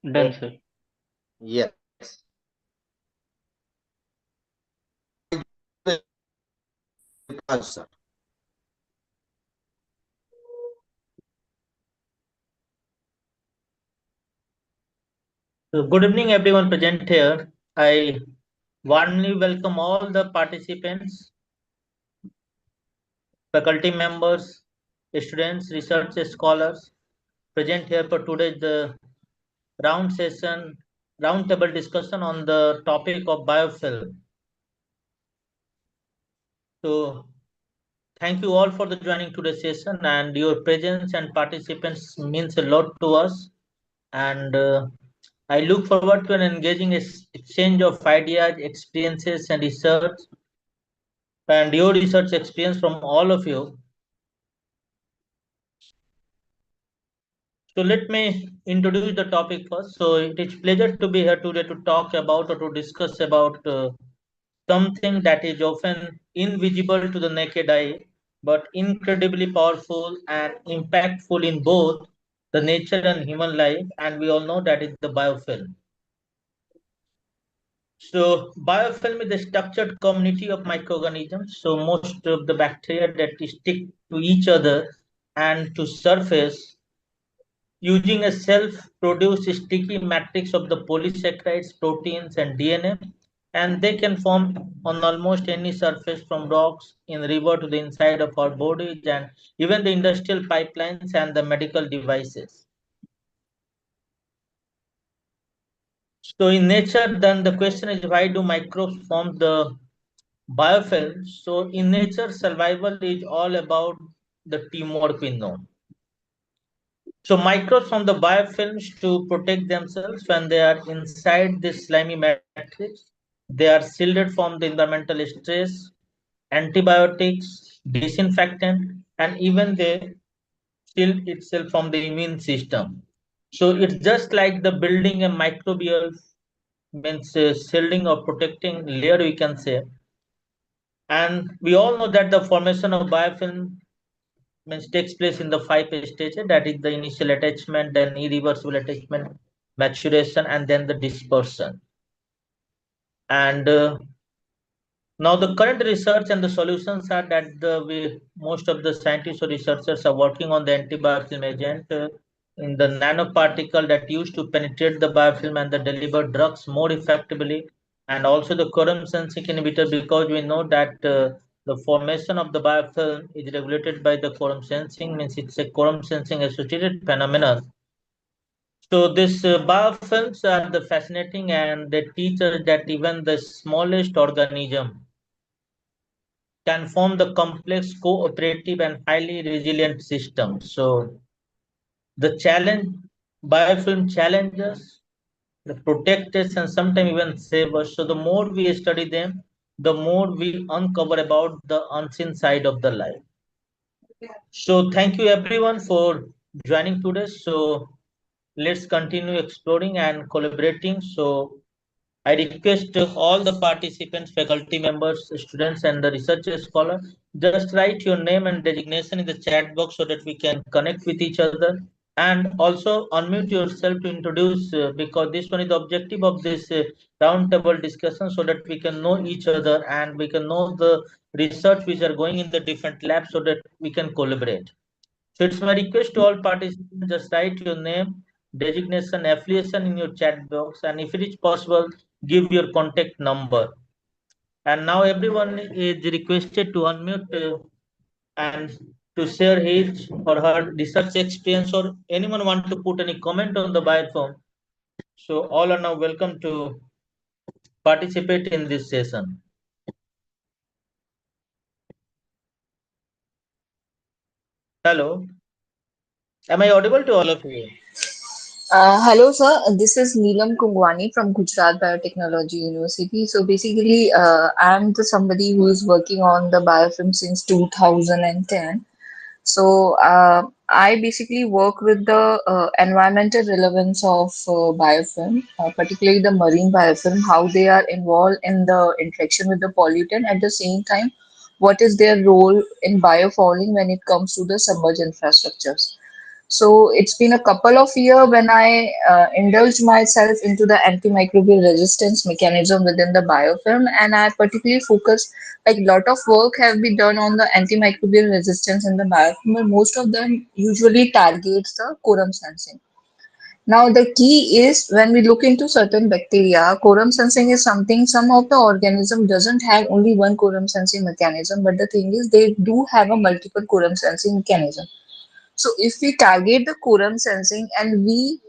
Done, sir. Yes. Sir. So good evening, everyone present here. I warmly welcome all the participants, faculty members, students, research scholars present here for today's the round session, roundtable discussion on the topic of biofilm. So thank you all for the joining today's session, and your presence and participants means a lot to us. And I look forward to an engaging exchange of ideas, experiences, and research, and your research experience from all of you. So let me introduce the topic first. So it is pleasure to be here today to talk about or to discuss about something that is often invisible to the naked eye, but incredibly powerful and impactful in both the nature and human life. And we all know that is the biofilm. So biofilm is a structured community of microorganisms. So most of the bacteria that stick to each other and to surface using a self-produced sticky matrix of the polysaccharides, proteins, and DNA, and they can form on almost any surface from rocks in river to the inside of our bodies and even the industrial pipelines and the medical devices. So in nature, then the question is why do microbes form the biofilm? So in nature, survival is all about the teamwork we know. So microbes from the biofilms to protect themselves when they are inside this slimy matrix. They are shielded from the environmental stress, antibiotics, disinfectant, and even they shield itself from the immune system. So it's just like the building a microbial means shielding or protecting layer we can say. And we all know that the formation of biofilm means takes place in the five stages, that is the initial attachment, then irreversible attachment, maturation, and then the dispersion. And now the current research and the solutions are that most of the scientists or researchers are working on the antibiofilm agent in the nanoparticle that used to penetrate the biofilm and the deliver drugs more effectively, and also the quorum sensing inhibitor, because we know that the formation of the biofilm is regulated by the quorum sensing, means it's a quorum sensing associated phenomenon. So these biofilms are the fascinating, and they teach us that even the smallest organism can form the complex, cooperative, and highly resilient system. So the challenge, biofilm challenges, the protect us, and sometimes even save us. So the more we study them, the more we uncover about the unseen side of the life. So thank you everyone for joining today. So let's continue exploring and collaborating. So I request all the participants, faculty members, students, and the research scholars, just write your name and designation in the chat box so that we can connect with each other. And also unmute yourself to introduce, because this one is the objective of this roundtable discussion, so that we can know each other and we can know the research which are going in the different labs so that we can collaborate. So it's my request to all participants, just write your name, designation, affiliation in your chat box, and if it is possible, give your contact number. And now everyone is requested to unmute and to share his or her research experience, or anyone want to put any comment on the biofilm. So all are now welcome to participate in this session. Hello, am I audible to all of you? Hello, sir. This is Neelam Kungwani from Gujarat Biotechnology University. So basically, I'm the somebody who is working on the biofilm since 2010. So I basically work with the environmental relevance of biofilm, particularly the marine biofilm, how they are involved in the interaction with the pollutant. At the same time, what is their role in biofouling when it comes to the submerged infrastructures. So it's been a couple of years when I indulged myself into the antimicrobial resistance mechanism within the biofilm, and I particularly focus, like, lot of work have been done on the antimicrobial resistance in the biofilm, but most of them usually targets the quorum sensing. Now, the key is when we look into certain bacteria, quorum sensing is something some of the organism doesn't have only one quorum sensing mechanism, but the thing is they do have a multiple quorum sensing mechanism. So if we target the quorum sensing and we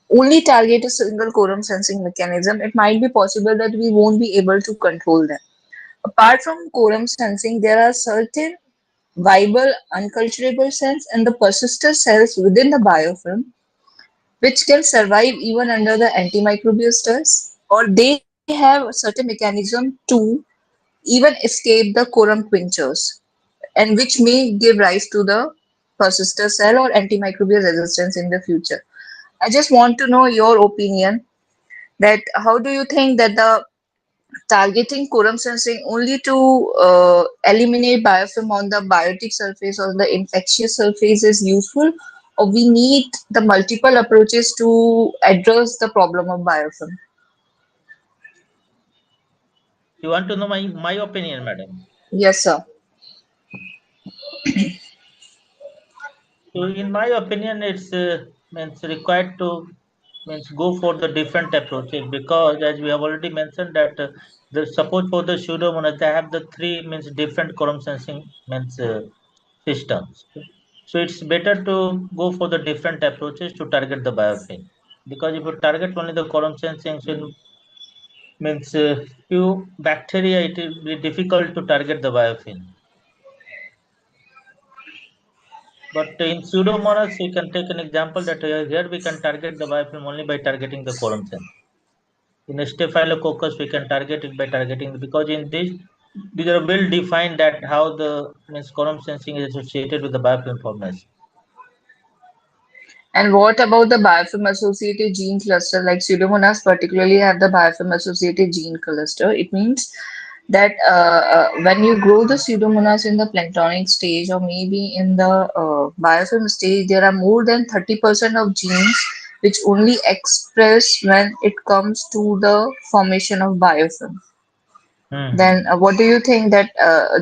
only target a single quorum sensing mechanism, it might be possible that we won't be able to control them. Apart from quorum sensing, there are certain viable unculturable cells and the persister cells within the biofilm which can survive even under the antimicrobial stress, or they have a certain mechanism to even escape the quorum quenchers, and which may give rise to the persister cell or antimicrobial resistance in the future. I just want to know your opinion that how do you think that the targeting quorum sensing only to eliminate biofilm on the biotic surface or the infectious surface is useful, or we need the multiple approaches to address the problem of biofilm? You want to know my opinion, madam? Yes, sir. So in my opinion, it's means required to means go for the different approaches, because as we have already mentioned that the support for the pseudomonas, they have the three means different quorum sensing means systems. So it's better to go for the different approaches to target the biofilm, because if you target only the quorum sensing, so means few bacteria, it will be difficult to target the biofilm. But in Pseudomonas, we can take an example that here we can target the biofilm only by targeting the quorum sense. In Staphylococcus, we can target it by targeting, because in this, these are well defined that how the means quorum sensing is associated with the biofilm formation. And what about the biofilm associated gene cluster? Like Pseudomonas particularly have the biofilm associated gene cluster. It means that when you grow the Pseudomonas in the planktonic stage or maybe in the biofilm stage, there are more than 30% of genes which only express when it comes to the formation of biofilm. Then, Hmm. what do you think that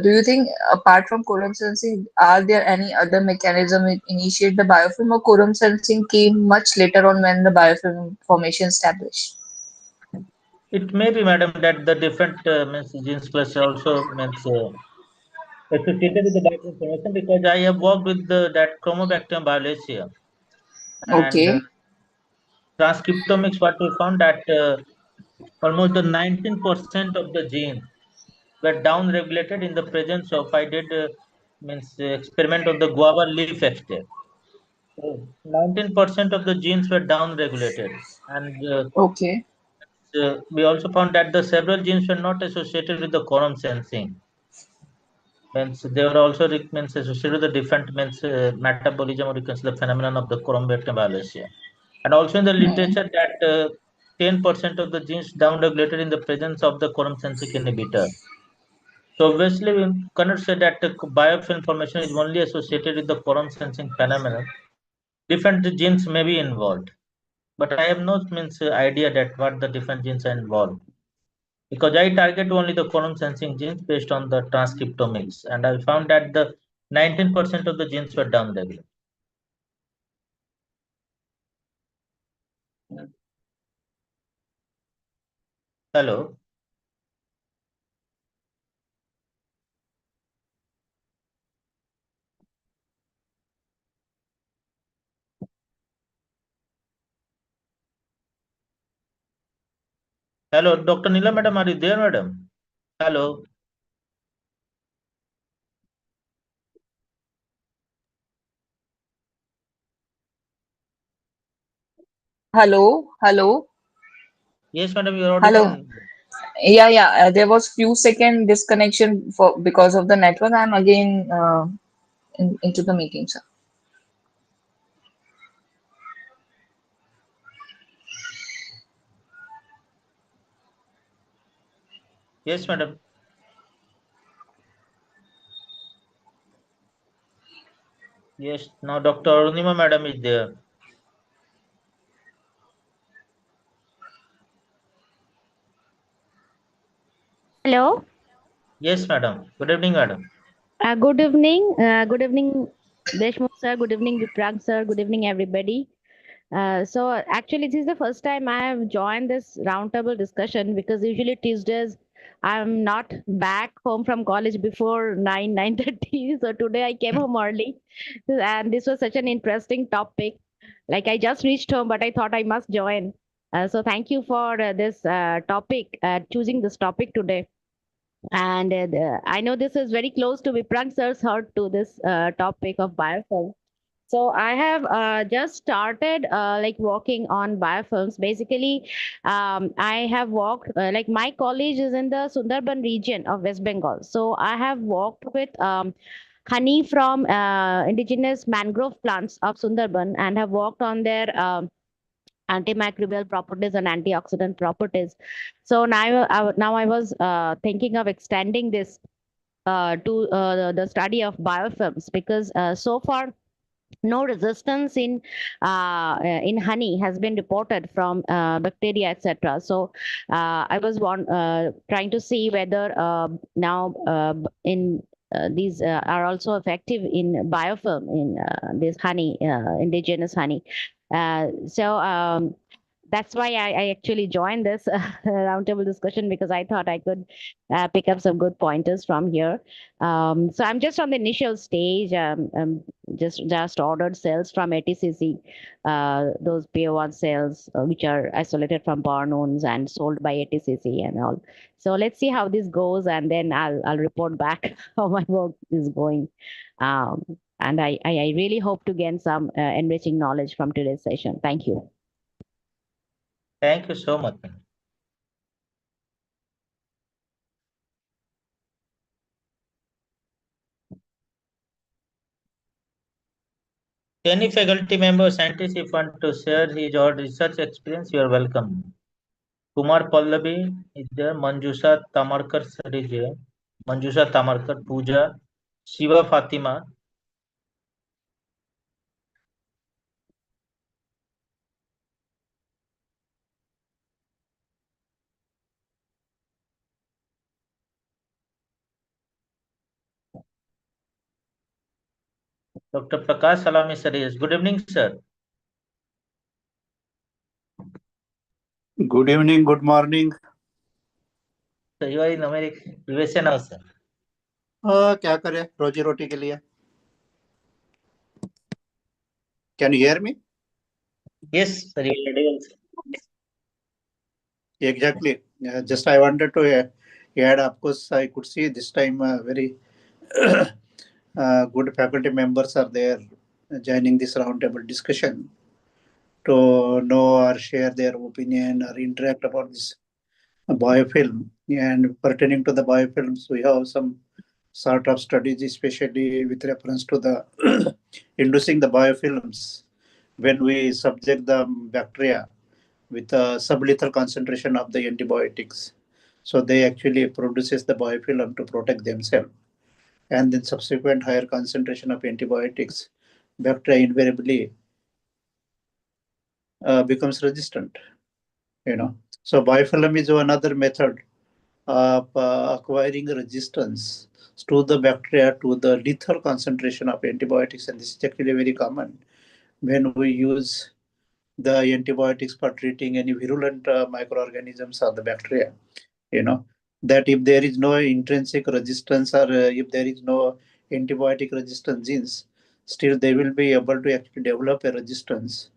do you think apart from quorum sensing, are there any other mechanism that initiate the biofilm, or quorum sensing came much later on when the biofilm formation established? It may be, madam, that the different means genes cluster also means associated with the biofilm formation, because I have worked with that Chromobacterium violacea, and Okay, transcriptomics, what we found that almost the 19% of the genes were down regulated in the presence of, I did means experiment on the guava leaf extract. So 19% of the genes were down regulated, and okay, we also found that the several genes were not associated with the quorum sensing. Means they were also means associated with the different means metabolism, or you can say the phenomenon of the quorum biology. And also in the hmm. literature that 10% of the genes down regulated in the presence of the quorum sensing inhibitor. So obviously, we cannot say that the biofilm formation is only associated with the quorum sensing phenomenon. Different genes may be involved, but I have no means idea that what the different genes are involved, because I target only the quorum sensing genes based on the transcriptomics, and I found that the 19% of the genes were downregulated. Hello, hello, Dr. Nila, madam, are you there, madam? Hello, Hello, hello, yes, madam, you are hello. audible. Yeah, yeah. There was few second disconnection for because of the network. I'm again into the meeting, sir. Yes, madam. Yes, now Dr. Arunima madam is there. Hello. Yes, madam. Good evening, madam. Good evening. Good evening, Deshmukh sir. Good evening, Viprang sir. Good evening, everybody. So actually, this is the first time I have joined this roundtable discussion because usually Tuesdays I'm not back home from college before 9:30. So today I came home early, and this was such an interesting topic. Like I just reached home, but I thought I must join. So thank you for this topic, choosing this topic today. And I know this is very close to Viprang sir's heart to this topic of biofilm. So I have just started like working on biofilms. Basically, I have walked like my college is in the Sundarban region of West Bengal. So I have walked with honey from indigenous mangrove plants of Sundarban and have worked on their antimicrobial properties and antioxidant properties. So now I was thinking of extending this to the study of biofilms because so far no resistance in honey has been reported from bacteria, etc. So I was trying to see whether now in these are also effective in biofilm in this honey, indigenous honey. So that's why I actually joined this roundtable discussion because I thought I could pick up some good pointers from here. So I'm just on the initial stage. Just ordered cells from ATCC, those PO1 cells which are isolated from barn wounds and sold by ATCC and all. So let's see how this goes, and then I'll report back how my work is going. Um, and I really hope to gain some enriching knowledge from today's session. Thank you. Thank you so much, madam. Any faculty member or scientist if want to share his or research experience, you are welcome. Kumar Pallavi is there. Manjusha Tamarkar sir is there. Manjusha Tamarkar, Pooja, Shiva Fatima, Dr. Prakash Salami sir is. Good evening, sir. Good evening, good morning. So you are in America, USA now, sir. क्या करें रोजी रोटी के लिए? Can you hear me? Yes, sir. You are audible, sir. Exactly. Just I wanted to add, of course, I could see this time very good faculty members are there joining this roundtable discussion to know or share their opinion or interact about this biofilm. And pertaining to the biofilms, we have some sort of studies, especially with reference to the inducing the biofilms when we subject the bacteria with a sublethal concentration of the antibiotics. So they actually produces the biofilm to protect themselves. And then subsequent higher concentration of antibiotics, bacteria invariably becomes resistant. So biofilm is another method of acquiring resistance to the bacteria to the lethal concentration of antibiotics, and this is actually very common when we use the antibiotics for treating any virulent microorganisms or the bacteria. you know that if there is no intrinsic resistance or if there is no antibiotic resistant genes, still they will be able to actually develop a resistance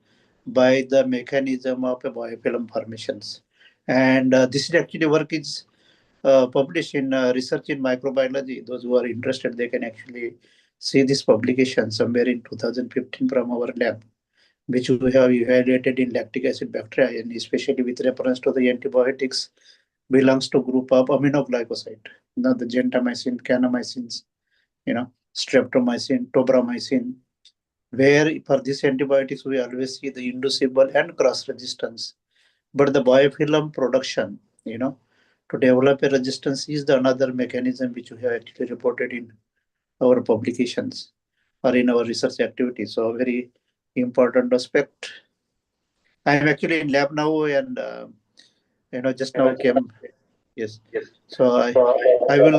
by the mechanism of a biofilm formations. And this is actually work is published in research in microbiology. Those who are interested, they can actually see this publication somewhere in 2015 from our lab, which we have evaluated in lactic acid bacteria, and especially with reference to the antibiotics, belongs to group of aminoglycoside. Now the gentamicin, kanamycins, streptomycin, tobramycin, where for these antibiotics we always see the inducible and cross resistance. But the biofilm production, to develop a resistance is the another mechanism which we have actually reported in our publications. or in our research activity. So a very important aspect. I am actually in lab now, and just now came. Yes. So I will